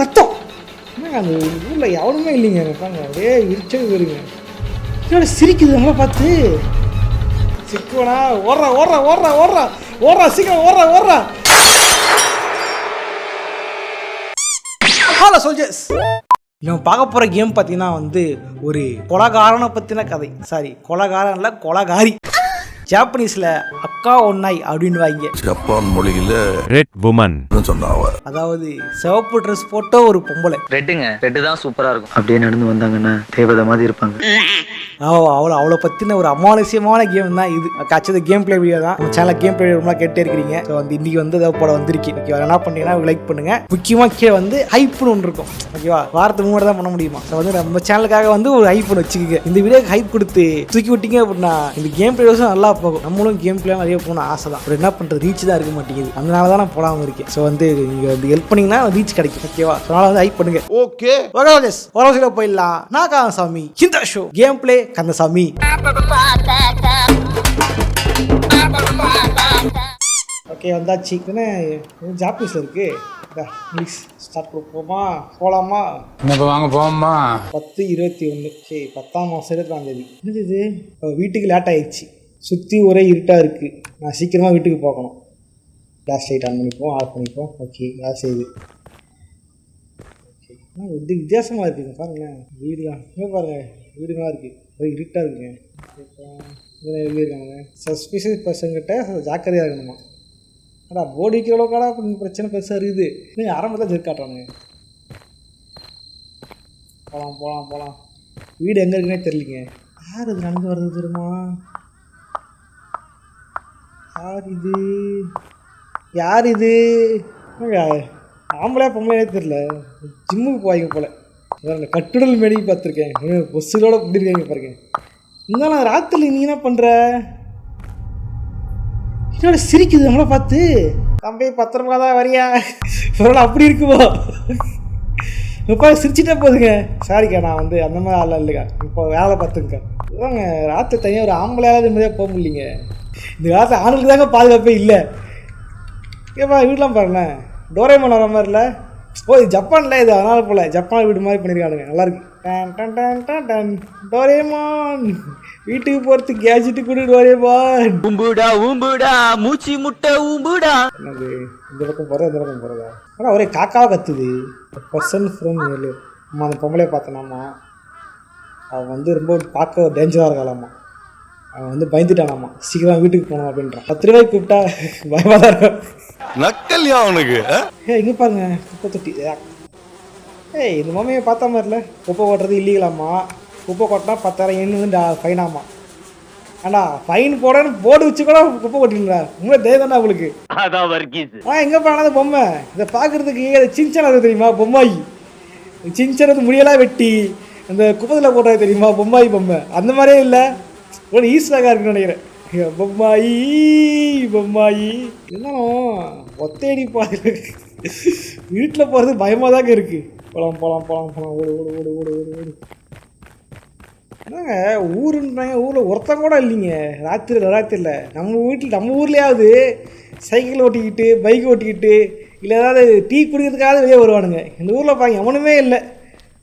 ரத்தம். என்னங்க அந்த ஊரில் எவனுமே இல்லைங்க. பாருங்க அப்படியே விரிச்சே வருங்க. இதோட சிரிக்குது நம்மளை பார்த்து. சிக்குவனா ஓடுறா ஓடுறா ஓடுறா ஓடுறா ஓடுறா சீக்கிரம் ஓடுறா ஓடுறா. ஹலோ சோல்ஜர்ஸ், நம்ம பார்க்க போகிற கேம் பார்த்தீங்கன்னா வந்து ஒரு கொலகாரனை பற்றின கதை. சாரி, கொலகாரன் இல்லை, கொலகாரி. ஜாப்பனீஸ்ல அக்கா ஒன்னாய் அப்படின்னு வாங்க. ஜப்பான் மொழியில ரெட் வுமன் சொன்னாவ. அதாவது சிவப்பு ட்ரெஸ் போட்ட ஒரு பொம்பளை. ரெட்டு தான் சூப்பரா இருக்கும். அப்படியே நடந்து வந்தாங்கன்னா தேவதை மாதிரி இருப்பாங்க. அவளை பத்தின ஒரு அமானுஷ்யமான கேம் தான் இது. கச்சது கேம் பிளே வீடியோ தான். நம்ம சேனல் கேம் பிளே வீடியோ கேட்டே இருக்கிறீங்க. ஸோ வந்து இன்னைக்கு வந்து ஏதாவது போட வந்திருக்கு. ஓகேவா, என்ன பண்ணீங்கன்னா லைக் பண்ணுங்க. முக்கியமா கீழே வந்து ஹைப்னு ஒன்று இருக்கும். ஓகேவா, வாரத்துக்கு முன்னாடி தான் பண்ண முடியுமா. ஸோ வந்து நம்ம சேனலுக்காக வந்து ஒரு ஹைப் வச்சுக்கோங்க. இந்த வீடியோக்கு ஹைப் கொடுத்து தூக்கி விட்டீங்க அப்படின்னா இந்த கேம் பிளே நல்லா போகும். நம்மளும் கேம் பிளே நிறைய போகணும் ஆசை தான். என்ன பண்றது, ரீச் தான் இருக்க மாட்டேங்குது. அதனால தான் நான் போடாமல் இருக்கேன். ஸோ வந்து நீங்க வந்து ஹெல்ப் பண்ணீங்கன்னா ரீச் கிடைக்கும். ஓகேவா, அதனால வந்து ஹைப் பண்ணுங்க. ஓகே ஓகே போயிடலாம். நான் கந்தசாமி. இந்த show game play Kandasamy. Okay வந்தாச்சு. ஜாப்பீஸ்ல இருக்கு. இங்கிலீஷ் ஸ்டார்ட் கொடுப்போமா, போகலாமா? வாங்க போமா. 10/21. சரி, 10ஆம் மாதம் 22ஆம் தேதி. என்னது இது? வீட்டுக்கு லேட் ஆயிடுச்சு. சுற்றி ஒரே இருட்டாக இருக்குது. நான் சீக்கிரமாக வீட்டுக்கு போகணும். கிளாஸ் லைட் ஆன் பண்ணிப்போம், ஆஃப் பண்ணிப்போம். ஓகே, கிளாஸ் செய்யுது. ஓகே, இது வித்தியாசமாக இருக்குங்க. பாருங்களேன், வீடுலாம் இங்கே பாருங்கள், வீடுலாம் இருக்குது. ஒரே இருட்டாக இருக்குங்க. எழுதியிருக்காங்க சஸ்பீஷியஸ் பர்சன்கிட்ட ஜாக்கிரதையாக இருக்கணுமா. ஆனால் போர்டு வைக்கிறவளோக்காடா பிரச்சனை பெருசாக இருக்குது. நீங்கள் ஆரம்பத்தில் ஜெர்க்காட்டுறானுங்க. போகலாம் போகலாம் போகலாம். வீடு எங்கே இருக்குன்னே தெரியலிங்க. யார் இது நடந்து வர்றது தெரியுமா? யார் இது? ஆம்பளையா பொம்பளையே தெரியல. ஜிம்முக்கு போவாங்க போல. அதான் கட்டுடல் மேடி பார்த்துருக்கேன். பொசுகளோட பிடிருக்காங்க பாருங்க. இருந்தாலும் ராத்திரி நீ என்ன பண்ணுற? என்னோட சிரிக்குது நம்மளை பார்த்து. தம்பி 10 ரூபா தான் வரியா? பரவாயில்ல, அப்படி இருக்குமோ? இப்போ சிரிச்சுட்டே போகுதுங்க. சாரிக்கா, நான் வந்து அந்த மாதிரி ஆள் இல்லைக்கா. இப்போ வேலை பார்த்துங்கக்கா. இதாங்க ராத்திரி தனியாக ஒரு ஆம்பளையால் நிம்மதியாக போக முடியலைங்க. இந்த காலத்தில் ஆண்களுக்கு தாங்க பாதுகாப்பே இல்லை. ஏப்பா வீடெலாம் பாருங்களேன், டோரேமான் வர மாதிரி இல்லை. ஓ, இது ஜப்பானில் இது, அதனால் போல் ஜப்பான் வீடு மாதிரி பண்ணியிருக்கானுங்க. நல்லாயிருக்கு. Done done done done done. Doraemon வீட்டுக்கு போகிறதுக்கு கேஜெட்டு கொடு டோரேமான். ஊம்புடா ஊம்புடா மூச்சு முட்டை ஊம்புடா. என்னது இந்த பக்கம் போகிறதா இந்த பக்கம் போகிறதா? ஆனால் ஒரே காக்காவை கத்துது. பர்சன் ஃப்ரம் ஏழு. அம்மா அந்த பொம்பளையை பார்த்தனாமா, அவன் வந்து ரொம்ப பார்க்க டேஞ்சராக இருக்காளாம்மா. அவன் வந்து பயந்துட்டானாம்மா. சீக்கிரம் வீட்டுக்கு போகணும் அப்படின்றான். 10 ரூபாய்க்கு கூப்பிட்டா பயமாக தான் இருக்கும். நக்கல்யா அவனுக்கு. இங்கே பாருங்க, குப்பை தொட்டி. இந்த மாமையை பார்த்தா மாதிரி இல்லை. குப்பை கொட்டுறது இல்லீங்களாம்மா. குப்பை கொட்டினா 10,000 எண்ணு வந்து ஃபைனாமா. ஆண்டா ஃபைன் போடன்னு போர்டு வச்சு கூட குப்பை கொட்டிங்களா? உங்களே தைரியம்டா உங்களுக்கு. எங்கே போனாத பொம்மை இதை பார்க்குறதுக்கு சின்சன் அது தெரியுமா? பொம்மாயி சின்சன் வந்து முடியெல்லாம் வெட்டி அந்த குப்பத்தில் போடுறது தெரியுமா? பொம்மாயி பொம்மை அந்த மாதிரியே இல்லை. ஒரு ஈஸ்டாக இருக்குன்னு நினைக்கிறேன். பொம்மாயி பொம்மாயி இருந்தாலும் ஒத்தேடி பாரு. வீட்டில் போகிறது பயமாக தாங்க இருக்குது. போகலாம் போகலாம் போகலாம் போகலாம். ஓடு ஓடு ஓடு ஓடு ஓடு ஓடு. என்னங்க ஊருன்றாங்க, ஊரில் ஒருத்தன் கூட இல்லைங்க. ராத்திரியில் நம்ம வீட்டில் நம்ம ஊர்லேயாவது சைக்கிள் ஓட்டிக்கிட்டு பைக் ஓட்டிக்கிட்டு இல்லை ஏதாவது டீ குடிக்கிறதுக்காக வெளியே வருவானுங்க. இந்த ஊரில் பாருங்க எவனுமே இல்லை.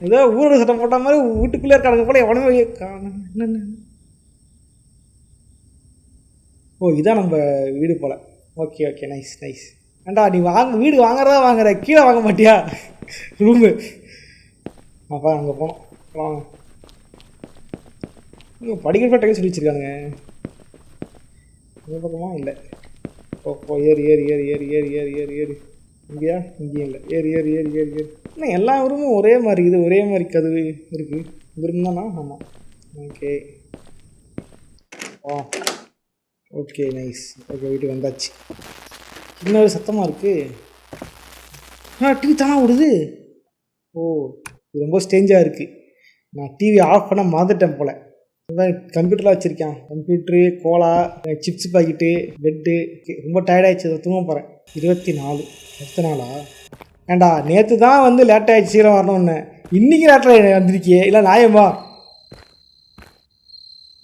ஏதோ ஊரோட சட்டம் போட்ட மாதிரி வீட்டுக்குள்ளே இருக்கானுங்க போல. எவனுமே வெளியே காணும். என்னென்ன? ஓ, இதான் நம்ம வீடு போல். Okay okay, nice nice. ஏண்டா நீ வீடு வாங்குறதா வாங்குற, கீழே வாங்க மாட்டியா? ரூமு அப்பா அங்கே போனோம். வாங்க, படிக்கிற டைம் சொல்லி வச்சுருக்கானுங்க. இந்த பக்கமா இல்லை. ஓ ஏறி ஏறி ஏறி ஏறி ஏறி ஏறி ஏறி ஏறி இங்கேயா? இங்கேயும் இல்லை. ஏறி ஏறி ஏறி ஏறி ஏறி. இன்னும் எல்லா ரூமும் ஒரே மாதிரி இருக்குது. ஒரே மாதிரி கதவு இருக்குது. இது தானா? ஆமாம். ஓகே. ஓ ஓகே, நைஸ். ஓகே, வீட்டுக்கு வந்தாச்சு. இன்னொரு சத்தமாக இருக்குது. டிவி தானே ஓடுது. ஓ, இது ரொம்ப ஸ்டேஞ்சாக இருக்குது. நான் டிவி ஆஃப் பண்ண மறந்துட்டேன் போல். கம்ப்யூட்டர்லாம் வச்சுருக்கேன். Computer, cola, chips packet, bed. ரொம்ப டயர்டாகிடுச்சு. அதை தூங்க போகிறேன். 24. அடுத்த நாளா? ஏண்டா நேற்று தான் வந்து லேட் ஆகிடுச்சு, சீக்கிரம் வரணும்னு. இன்றைக்கி லேட்டாக வந்திருக்கியே, இல்லை நியாயமா?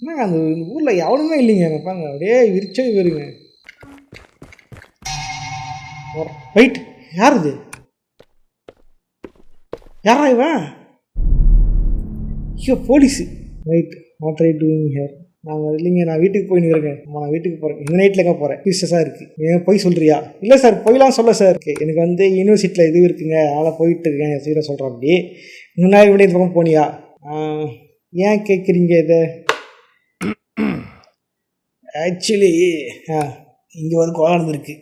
என்னங்க அந்த ஊரில் எவனுமே இல்லைங்க. பாருங்க அப்படியே விரிச்சே வருங்க. வெயிட், யார் இது? யாரா இவன்? ஐயோ police. Right, what right doing here? நாங்கள் இல்லைங்க, நான் வீட்டுக்கு போயின்னு இருக்கேன். நான் வீட்டுக்கு போகிறேன். இந்த நைட்டில் எங்கே போகிறேன்? பீஸ்டஸாக இருக்குது. ஏன் போய் சொல்கிறியா? இல்லை சார், போயெலாம் சொல்ல சார். ஓகே, எனக்கு வந்து யூனிவர்சிட்டியில் இது இருக்குங்க, அதனால் போயிட்டு இருக்கேன் சீக்கிரம் சொல்கிறேன். அப்படி முன்னாடி விட இந்த பக்கம் போனியா? ஏன் கேட்குறீங்க இதை? ஆக்சுவலி இங்கே ஒரு கொலை நடந்திருக்கு.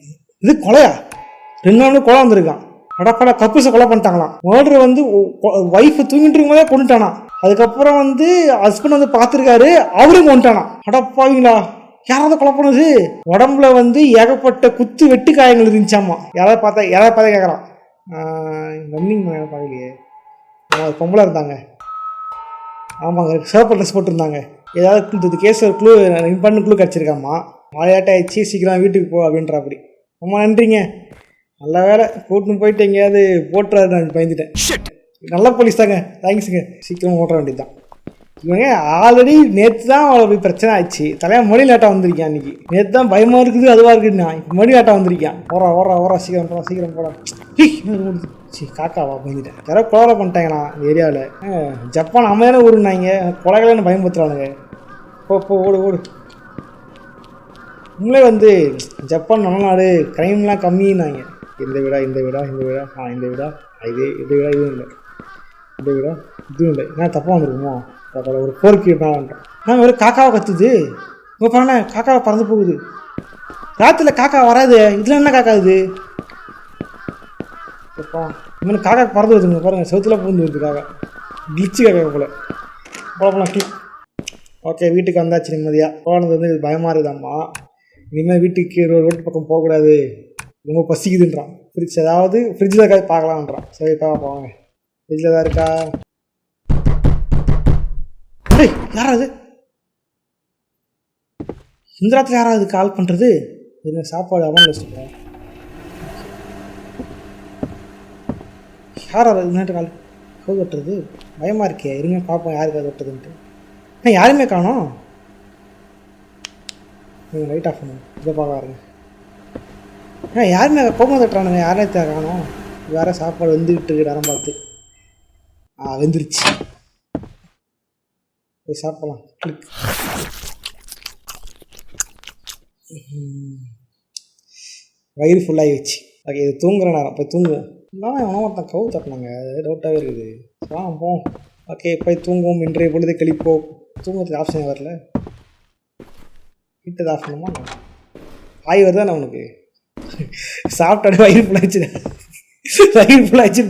இது கொலையா? 2 நாள் கொலை வந்திருக்கான். அடப்படா, கப்புஸை கொலை பண்ணிட்டாங்களாம். மர்டர் வந்து ஒய்ஃபு தூங்கிட்டு இருக்கும் போதே கொண்டுட்டானா. அதுக்கப்புறம் வந்து ஹஸ்பண்ட் வந்து பார்த்துருக்காரு, அவரும் கொண்டுட்டானா. அடப்பாவீங்களா, யாராவது கொலை பண்ணது? உடம்புல வந்து ஏகப்பட்ட குத்து வெட்டு காயங்கள் இருந்துச்சாமா. யாராவது பார்த்தா கேட்குறான். ரன்னிங் பார்க்கலையே, பொம்பளை இருந்தாங்க. ஆமாங்க, சிவப்பு ட்ரெஸ் போட்டிருந்தாங்க. ஏதாவது கேஸ் ஒரு க்ளூ க்ளூ கிடச்சிருக்காமா. மழையாட்ட ஆயிடுச்சு, சீக்கிரம் வீட்டுக்கு போ அப்படின்றா. அப்படி ரொம்ப நன்றிங்க, நல்ல வேலை கூட்டின்னு போயிட்டு எங்கேயாவது போட்டுறாரு. நான் பயந்துட்டேன். நல்ல போலீஸ் தாங்க, தேங்க்ஸுங்க. சீக்கிரம் ஓட்டுற வேண்டியது தான். இவங்க ஆல்ரெடி நேற்று தான் அவளை பிரச்சனை ஆச்சு. தலையாக மணி லேட்டாக வந்திருக்கேன். அன்றைக்கி நேற்று தான் பயமாக இருக்குது, அதுவாக இருக்குதுண்ணா. இப்போ மணி லேட்டாக வந்திருக்கேன். ஓரா சீக்கிரம் போடா. காக்காவா பயந்துட்டேன். யாரோ கொலை பண்ணிட்டாங்கண்ணா இந்த ஏரியாவில். ஜப்பான் அமையான ஊருன்னாங்க, கொலைகள்னு பயன்படுத்துகிறானுங்க. ஓடு. உங்களே வந்து ஜப்பான் நல்ல நாடு, க்ரைம்லாம் கம்மின்னாங்க. இந்த வீடா இந்த வீடா இதுவும் இல்லை. இதுவும் இல்லை. என்ன தப்பாக வந்துருக்குமோ? ஒரு போருக்கு வந்துட்டோம். ஒரு காக்காவை கத்துது. உங்கள் பாருங்க, காக்காவை பறந்து போகுது. ராத்திரில காக்கா வராது. இதில் என்ன காக்கா இது? இன்னும் காக்கா பறந்து வருதுங்க பாருங்கள். செவத்தில் பூந்து வருது காக்கா. கிளிச்சு காக்கா போல கிளிக். ஓகே, வீட்டுக்கு வந்தாச்சு நிம்மதியாக. போனது வந்து இது பயமாக இருக்குதாம்மா. இனிமேல் வீட்டுக்கு ரோட்டு பக்கம் போகக்கூடாது, ரொம்ப பசிக்குதுன்றான். ஃப்ரிட்ஜில் இருக்காது பார்க்கலான்றான். சரி போவாங்க. ஃப்ரிட்ஜில் தான் இருக்கா? யாராவது இந்த ராத்திரி யாராவது கால் பண்ணுறது? என்ன சாப்பாடு அவன் வச்சுருக்கேன். யாராவது இன்னும் கால் கவு கட்டுறது? பயமாக இருக்கே, இருங்க பார்ப்போம் யாருக்கு அது கட்டுறதுன்ட்டு. யாருமே காணோம். நீங்கள் லைட் ஆஃப் பண்ணுங்க, இதை பார்க்க. யாருமே கோபம் தட்டுறானுங்க, யாரே காணோம். வேறு சாப்பாடு வெந்துக்கிட்டு இருக்கு நேரம் பார்த்து. வெந்துருச்சு, போய் சாப்பிடலாம். கிளிக். வயிறு ஃபுல்லாகிடுச்சு. ஓகே, இது தூங்குற நேரம், போய் தூங்குவோம். இல்லாமல் எவனோ ஒருத்தன் கவு தட்டினாங்க, அது டவுட்டாகவே இருக்குது. போவோம். ஓகே, போய் தூங்குவோம். இன்றைய பொழுது கழிப்போம். தூங்குறதுக்கு ஆப்ஷன் வரல. வீட்டு ஆஃப் பண்ணுமா? ஆய் வருதானே உனக்கு? சாப்பிட்டாடு வயிறு ஃபுல்லாகிடுச்சு.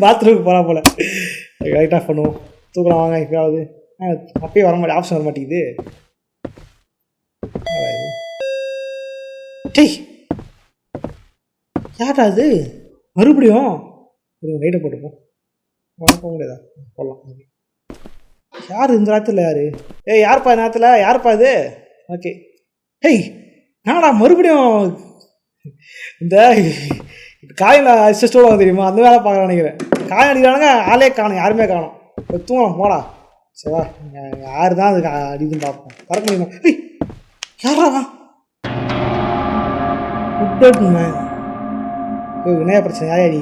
பாத்ரூமுக்கு போகலாம் போல. லைட் ஆஃப் பண்ணுவோம், தூக்கலாம் வாங்க. இப்போயாவது அப்பயே வர மாட்டேன், ஆப்ஷன் வர மாட்டேங்குது. யாரா அது மறுபடியும்? லைட்டை போட்டுப்போம். போக முடியாதா? போடலாம். யார் இந்த நேரத்தில்? யாருப்பா இந்த நேரத்தில்? யாருப்பா இது? ஓகே. நாடா மறுபடியும் இந்த காயில் அசிஸ்டோட தெரியுமா, அந்த வேலை பார்க்க நினைக்கிறேன். காய் அடிக்கிறானுங்க, ஆளே காணும், யாருமே காணும். இப்போ தூங்கலாம் போடா. சரிவா, யாரு தான் அதுக்கு அடிதுன்னு பார்ப்போம். பறக்க முடியுமா? யாரா வினய பிரச்சனை? யாரா நீ?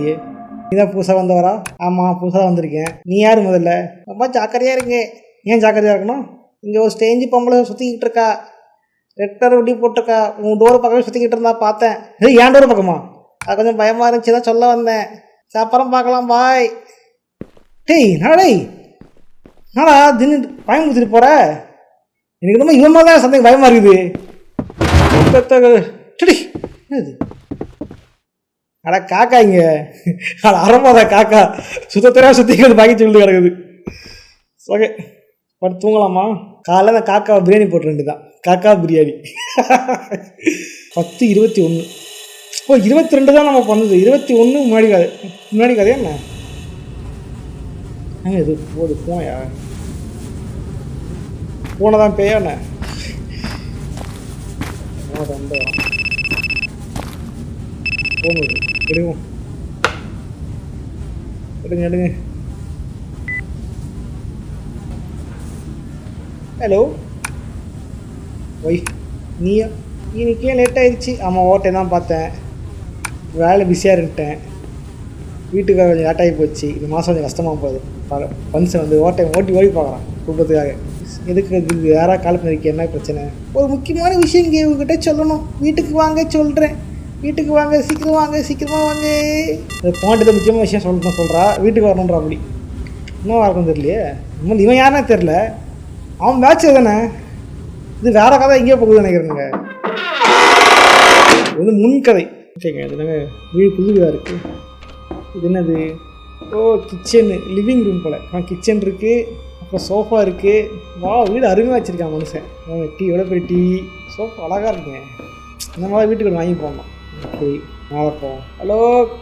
நீதான் புதுசாக வந்தவரா? ஆமாம், புதுசாக வந்திருக்கேன். நீ யார் முதல்ல? ரொம்ப ஜாக்கிரதையாக இருங்க. ஏன் ஜாக்கிரதையாக இருக்கணும்? இங்கே ஒரு ஸ்டேஞ்சு பொம்பளை சுற்றிக்கிட்டு இருக்கா, ரெட்டர் ஒட்டி போட்டிருக்கா. உன் டோர் பக்கமே சுற்றிக்கிட்டு இருந்தா பார்த்தேன். ஏன் டோர் பக்கமா? அது கொஞ்சம் பயமாக இருந்துச்சு, தான் சொல்ல வந்தேன். அப்புறம் பார்க்கலாம், பாய். நாடா தின்னு பயம் கொடுத்துட்டு போகிற? எனக்கு ரொம்ப இவன் தான் சந்தேகம், பயமாக இருக்குது. என்னது? அடா காக்கா, இங்கே அரமாதான் காக்கா சுத்தத்தரையாக சுற்றிக்கிறது பாக்கி சொல்லிட்டு கிடக்குது. ஓகே, பட் தூங்கலாமா? காலையில் அந்த காக்கா பிரியாணி போட்டு வேண்டியதான். காக்கா பிரியாணி 10:21. 22 தான் நம்ம பண்ணது. 21 முன்னாடி கதையா என்ன? இது போது போனையா? போனதான் பேயா என்ன? போனது எடுங்க எடுங்க. ஹலோ ஒய், இன்னைக்கே லேட் ஆயிடுச்சு. ஆமாம், ஓட்டை தான் பார்த்தேன், வேலை பிஸியாக இருந்துட்டேன். வீட்டுக்கு கொஞ்சம் லேட்டாகி போச்சு, இந்த மாதம் கொஞ்சம் கஷ்டமாக போகுது. ஃபங்க்ஷன் வந்து ஓடி பார்க்குறான் குடும்பத்துக்காக. எதுக்கு இது யாராவது கால் பண்ணிருக்கு, என்ன பிரச்சனை? ஒரு முக்கியமான விஷயம் இங்கே உங்ககிட்ட சொல்லணும். வீட்டுக்கு வாங்க சொல்கிறேன், வீட்டுக்கு வாங்க, சீக்கிரம் வாங்க, சீக்கிரமாக வாங்க. பாண்டியத்தை முக்கியமான விஷயம் சொல்கிறா, வீட்டுக்கு வரணுன்றா. அப்படி இன்னும் இருக்கும் தெரியலையே. இவன் யாருன்னே தெரில. அவன் மேட்ச் தானே, இது வேற கதை எங்கேயோ போகுது நினைக்கிறேங்க. இது வந்து முன்கதை. ஓகேங்க, இது நாங்கள் வீடு புது வீடாக இருக்குது. இது என்னது? ஓ, கிச்சனு, லிவிங் ரூம் போல். கிச்சன் இருக்குது, அப்புறம் சோஃபா இருக்குது. வா, வீடு அருமையாக வச்சுருக்கான் மனுஷன். டீ, எவ்வளோ பெரிய டீ, சோஃபா அழகாக இருக்குங்க. இந்த மாதிரி வீட்டுக்கு வாங்கி போடணும். ஓகே, நாளை போவோம். ஹலோ,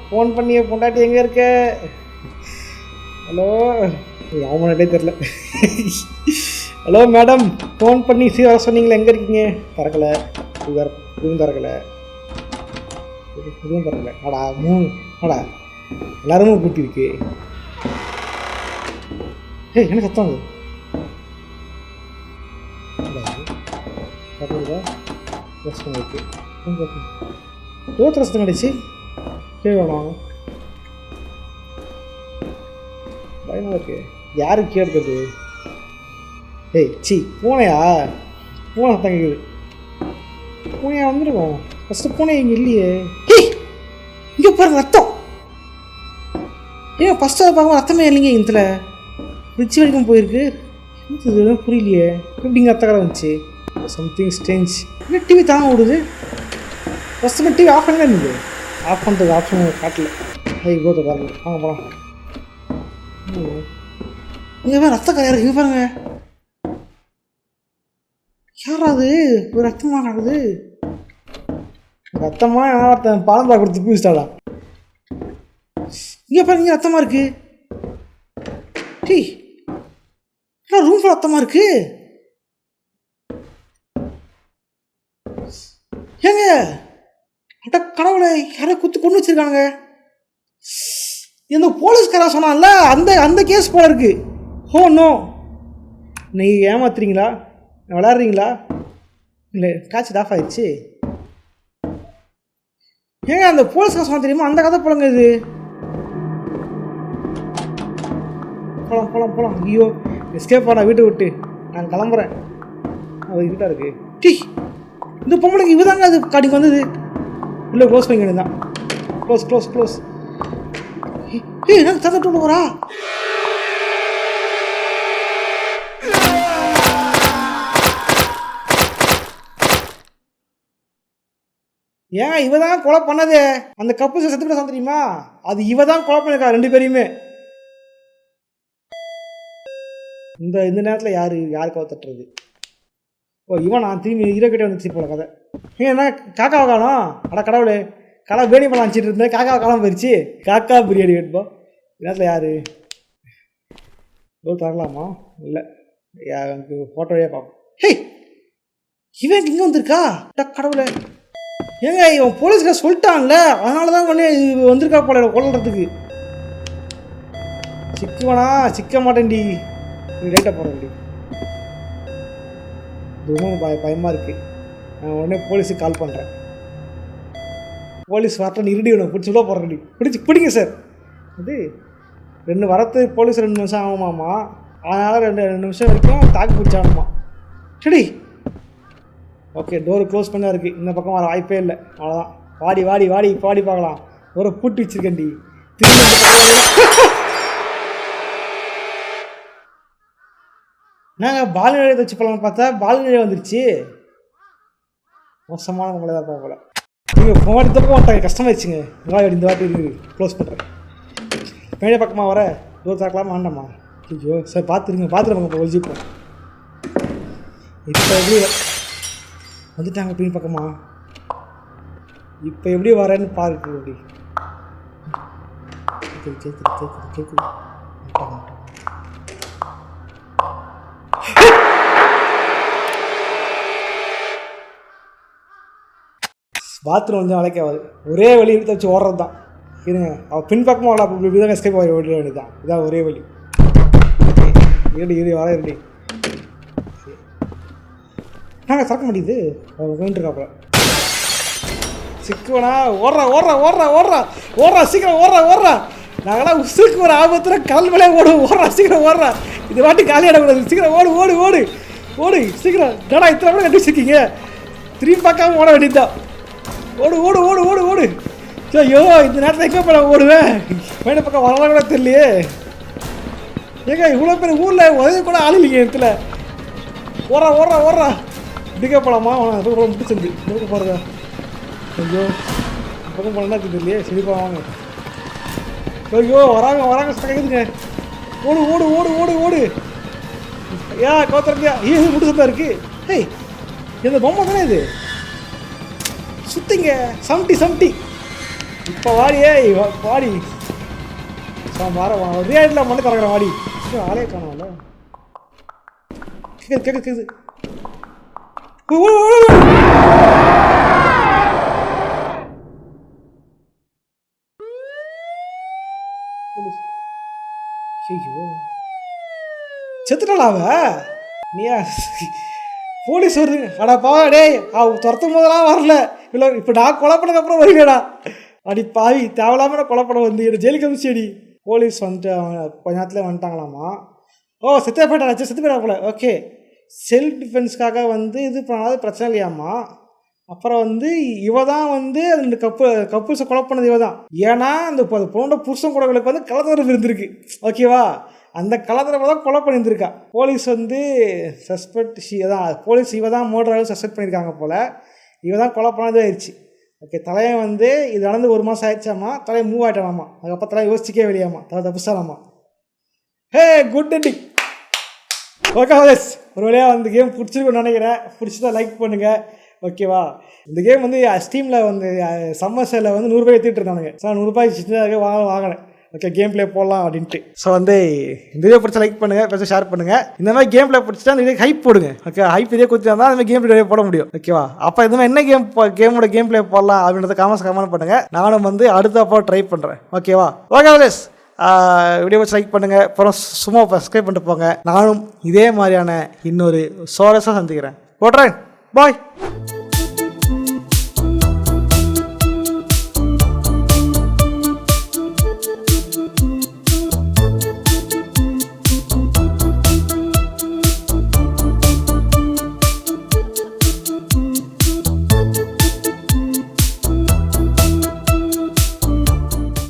ஃபோன் பண்ணிய பொண்டாட்டி எங்கே இருக்க? ஹலோ, அவமானே தெரில. ஹலோ மேடம், ஃபோன் பண்ணி வர சொன்னீங்களே, எங்கே இருக்கீங்க? திறக்கலை, இதுவும் திறக்கலை, இதுவும் திறக்கலை. ஆடா ஆடா, எல்லாருமே கூட்டி இருக்கு. ஏய், என்ன சத்தம் அது? தோற்ற சத்தம் கிடைச்சி கேட்கணும். பயமாக இருக்கு. யாருக்கு கேட்குறது? ஏய் சி, பூனையா? பூனை சத்தம் கேட்குது. பூனையா வந்துருக்கோம். ஃபஸ்ட்டு பூனை இங்கே இல்லையே. ஏய், இங்கே பாருங்க ரத்தம். ஏன் ஃபஸ்ட்டு பார்க்கும்போது ரத்தமே இல்லைங்க. இதில் ஃப்ரிட்ஜ் வரைக்கும் போயிருக்கு. இது புரியலையே, எப்படிங்க ரத்தக்கரை வந்துச்சு? Something strange. என்ன டிவி தாங்க விடுது? ஃபஸ்ட்டு டிவி ஆஃப் பண்ணல இருந்தது. ஆஃப் பண்ணுறது ஆப்ஷன் காட்டல. ஐய் கோத்தை பாருங்க, வாங்க போகலாம். இங்கே வேறு ரத்தக்கரை இருக்குது. இங்கே பாருங்க, யாராது ஒரு ரத்தமாக ஆகுது? ரத்தமாக ரத்தம் பாலம் பார்க்க கொடுத்து பூசிட்டாடா. இங்கே பாருங்க, ரத்தமாக இருக்கு. டீ, ரூம் ஃபுல் ரத்தமாக இருக்கு. ஏங்க அட்ட கடவுளை, யாரை குத்து கொண்டு வச்சிருக்காங்க? இந்த போலீஸ்காரா சொன்னான்ல, அந்த கேஸ் போல இருக்கு. ஓ நோ, நீங்கள் ஏமாத்துறீங்களா? விளையாடுறீங்களா? இல்லை, காய்ச்சி ஆஃப் ஆயிடுச்சு. ஏங்க அந்த போலீஸ்கார சொன்னா தெரியுமா, அந்த கதை போலங்க இது. போகலாம் போகலாம் போகலாம். ஐயோ, எஸ்கேப் பண்ண வீட்டை விட்டு நான் கிளம்புறேன். அது இருட்டாக இருக்கு. டீ, இந்த பொம்பளைக்கு இவதாங்க அது காட்டிக்கு வந்தது. இல்லை, க்ளோஸ் பண்ணி வேண்டியதான். Close close close. ஏய், எனக்கு தந்துட்டு வரா. ஏன் இவ தான் கொலை பண்ணது? அந்த கப்பு செத்துக்கிட்ட தெரியுமா? அது இவ தான் கொலை பண்ணிருக்கா, ரெண்டு பேரையுமே. இந்த நேரத்தில் யார் கதை தட்டுறது? ஓ, இவன் நான் திரும்பி ஈரக்கிட்டே வந்துச்சு போல கதை. என்ன காக்காவை காணும்? அட கடவுளே, கடை பிரியாணி பழம் வச்சுட்டு இருந்தேன், காக்காவை காலம் போயிடுச்சு. காக்கா பிரியாணி வேணுப்பா. நேரத்தில் யார் தரலாமா? இல்லை, எனக்கு ஃபோட்டோ வழியாக பார்ப்போம். ஹே, இவன் இங்கே வந்திருக்கா? கடவுளே, ஏங்க இவன் போலீஸ்கார சொல்லிட்டான்ல, அதனால தான் வந்திருக்கா போல கொள்ளுறதுக்கு. சிக்குவனா? சிக்க மாட்டேன்டி, லேட்டாக போகிறேன்டி. இதுவும் பயமாக இருக்குது. நான் உடனே போலீஸுக்கு கால் பண்ணுறேன். போலீஸ் வரட்டும், இருடி ஒன்று பிடிச்சி உள்ள போகிறேன்டி. பிடிங்க சார். அது 2 வரத்து போலீஸ் 2 நிமிஷம் ஆகுமாம்மா. அதனால் 2 நிமிஷம் வரைக்கும் தாக்கு பிடிச்சானுமா. சரி, ஓகே, டோரு க்ளோஸ் பண்ணா இருக்குது. இந்த பக்கம் வர வாய்ப்பே இல்லை. அவ்வளோதான். வாடி வாடி வாடி பாடி பார்க்கலாம். டோரை பூட்டி வச்சுருக்கேன்டி. நாங்கள் பால் நிலையை வச்சு போகலான்னு பார்த்தா பால் நிலையை வந்துருச்சு. மோசமான நம்மளே தான் போகல. நீங்கள் போன தப்போ மாட்டாங்க, கஷ்டமாயிடுச்சுங்க. இந்த வாட்டி இருக்குது, க்ளோஸ் பண்ணுறேன். மேலே பக்கமாக வர டோர் தாக்கலாமா வேண்டாமா? ஐயோ சார், பார்த்துருங்க இப்போ ஒழிச்சுப்போம். இப்போ எப்படி வந்துட்டாங்க பின் பக்கமா? இப்போ எப்படி வரேன்னு பாருக்கு. அப்படி கேட்குது. பாத்ரூம் வந்து அழைக்காது. ஒரே வழி எடுத்து வச்சு ஓடுறது தான். இருங்க, அவள் பின்பக்கமாக வரல, அப்போ இப்படி தான் எஸ்கேப் ஆகி ஓடிட வேண்டியது தான். இதான் ஒரே வழி. இரு வர இருடி. நாங்கள் திறக்க மாட்டேங்குது. அவன் போயிட்டுருக்காப்புல. சிக்குவனா? ஓடுறா ஓடுறா ஓடுறா ஓடுறா ஓடுறா, சீக்கிரம் ஓடுறா ஓடுறா நாங்களாம் உசுக்கு ஒரு ஆபத்தில் கடல் மேலே ஓடுறா சீக்கிரம் ஓடுறா. இது வாட்டி காலியாடக்கூடாது. சீக்கிரம் ஓடு ஓடு ஓடு ஓடு சீக்கிரம். டடா இத்தனை கூட கட்டி வச்சுருக்கீங்க. திரும்பி பார்க்காம ஓட வேண்டியதுதான். ஓடு ஓடு ஓடு ஓடு ஓடு. ஐயோ இந்த நேரத்தில் எங்கே போய் நான் ஓடுவேன்? மேலே பக்கம் வரலாம் கூட தெரியலையே. ஏங்க இவ்வளோ பேர் ஊரில் உதவி கூட ஆள் இல்லைங்க இடத்துல. ஓடுறா ஓடுறா ஓடுறா. இதுக்கே போகலாமா? ரொம்ப முடிச்சிருந்து முழுக்க போகிறதா? ஐயோ பக்கம் போனா தெரியலையே. சரிப்பா வாங்க. ஐயோ வராங்க வராங்க கேட்குதுங்க. ஓடு ஓடு ஓடு ஓடு ஓடு. ஏன் கோத்திரத்தியா இது முடிச்சுதான் இருக்கு. ஏய் இந்த பொம்மை தானே இது? சுத்திங்க சம்டி இப்போ வாடியே வாடி வர ரியாடில் மண்ணு கறக்குறேன் வாடி. ஆளே காணாமல. கேக்குது செத்துட்டாளாவ நீயா? போலீஸ் வருதுங்க. அடா பாவா டேய் துரத்தும் போதெல்லாம் வரல. இல்லை இப்போ நான் கொலை பண்ணதுக்கப்புறம் வருவேடா. அடி பாவி தேவையில்லாம கொலை பண்ண வந்து என்ன ஜெயிலுக்கு வந்துச்சேடி. போலீஸ் வந்துட்டு அவங்க கொஞ்ச நேரத்தில் வந்துட்டாங்களாமா. ஓ செத்தே போயிட்டாங்க. செத்து போயிட்டா போல. ஓகே செல்ஃப் டிஃபென்ஸ்க்காக வந்து இது பண்ணாத பிரச்சனை இல்லையாம்மா. அப்புறம் வந்து இவ தான் வந்து அந்த கப்புள்ஸை கொலை பண்ணது இவ தான். ஏன்னா அந்த பொண்ணோட புருஷன் கூடங்களுக்கு வந்து கலத்தரப்பு இருந்திருக்கு. ஓகேவா? அந்த கலத்தரப்பை தான் கொலை பண்ணியிருந்திருக்கா. போலீஸ் வந்து சஸ்பெக்ட் தான் போலீஸ் இவ தான் மர்டராக சஸ்பெக்ட் பண்ணியிருக்காங்க போல். இவ தான் கொலை பண்ணதே ஆயிடுச்சு. ஓகே தலையன் வந்து இது நடந்து 1 மாதம் ஆயிடுச்சாம்மா. தலையை மூவ் ஆகிட்டாலாமா. அதுக்கப்புறம் தலை யோசிச்சிக்கவே வெளியாமா. தலை தப்புச்சாலாமா. Hey good ending. ஓகே ஒரு வழியாக வந்து கேம் பிடிச்சிருக்குன்னு நினைக்கிறேன். பிடிச்சதான் லைக் பண்ணுங்கள். ஓகேவா? இந்த கேம் வந்து ஸ்டீமில் வந்து சம்மர் சேலில் வந்து 100 ரூபாய் ஏற்றிட்டு இருந்தானுங்க. ஸோ 100 ரூபாய் வாங்கினேன். ஓகே கேம் ப்ளே போடலாம் அப்படின்ட்டு. ஸோ வந்து இந்த வீடியோ பிடிச்சா லைக் பண்ணுங்கள், பேச ஷேர் பண்ணுங்கள். இந்த மாதிரி கேம் ப்ளே பிடிச்சிட்டா அந்த வீடியோ ஹைப் போடுங்க. ஓகே ஹைப் இதே கொடுத்தா தான் அந்த மாதிரி கேம் ப்ளே போட முடியும். ஓகேவா? அப்போ இந்த மாதிரி என்ன கேமோட கேம் ப்ளே போடலாம் அப்படின்றத கமெண்ட் பண்ணுங்கள். நானும் வந்து அடுத்தப்போ ட்ரை பண்ணுறேன். ஓகேவா? ஓகே வீடியோ வச்சு லைக் பண்ணுங்கள். அப்புறம் சும்மா சப்ஸ்கிரைப் பண்ணிட்டு போங்க. நானும் இதே மாதிரியான இன்னொரு சோரஸாக சந்திக்கிறேன். ஓட்டுறேன். பாய்.